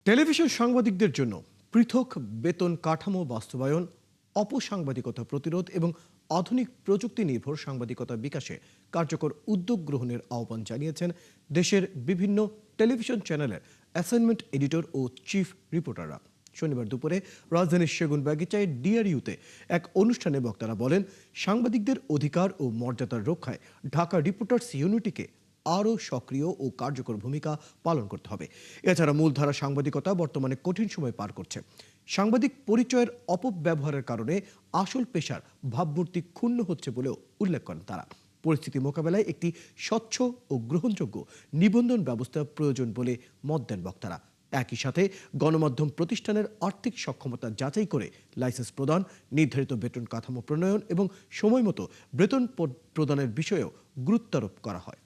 Television সাংবাদিকদের জন্য পৃথক বেতন কাঠামো বাস্তবায়ন, অপসাংবাদিকতা প্রতিরোধ এবং আধুনিক প্রযুক্তি নির্ভর সাংবাদিকতা বিকাশে কার্যকর উদ্যোগ গ্রহণের আহ্বান জানিয়েছেন দেশের বিভিন্ন টেলিভিশন চ্যানেলের অ্যাসাইনমেন্ট এডিটর ও চিফ রিপোর্টাররা। শনিবার দুপুরে রাজধানীর সেগুনবাগিচায় ডিআরইউতে এক অনুষ্ঠানে বক্তারা বলেন, সাংবাদিকদের অধিকার ও মর্যাদার রক্ষায় ঢাকা রিপোর্টার্স ইউনিটিকে আরও সক্রিয় ও কার্যকর ভূমিকা পালন করতে হবে। এছাড়া মূলধারা সাংবাদিকতা বর্তমানে কঠিন সময় পার করছে। সাংবাদিক পরিচয়ের অপব্যবহারের কারণে আসল পেশার ভাবমূর্তি ক্ষুণ্ণ হচ্ছে বলেও উল্লেখ করেন তারা। পরিস্থিতি মোকাবেলায় একটি স্বচ্ছ ও গ্রহণযোগ্য নিবন্ধন ব্যবস্থা প্রয়োজন বলে মত দেন বক্তারা। একই সাথে গণমাধ্যম প্রতিষ্ঠানের আর্থিক সক্ষমতা যাচাই করে লাইসেন্স প্রদান, নির্ধারিত বেতন কাঠামো প্রণয়ন এবং সময়মতো বেতন প্রদানের বিষয়েও গুরুত্বারোপ করা হয়।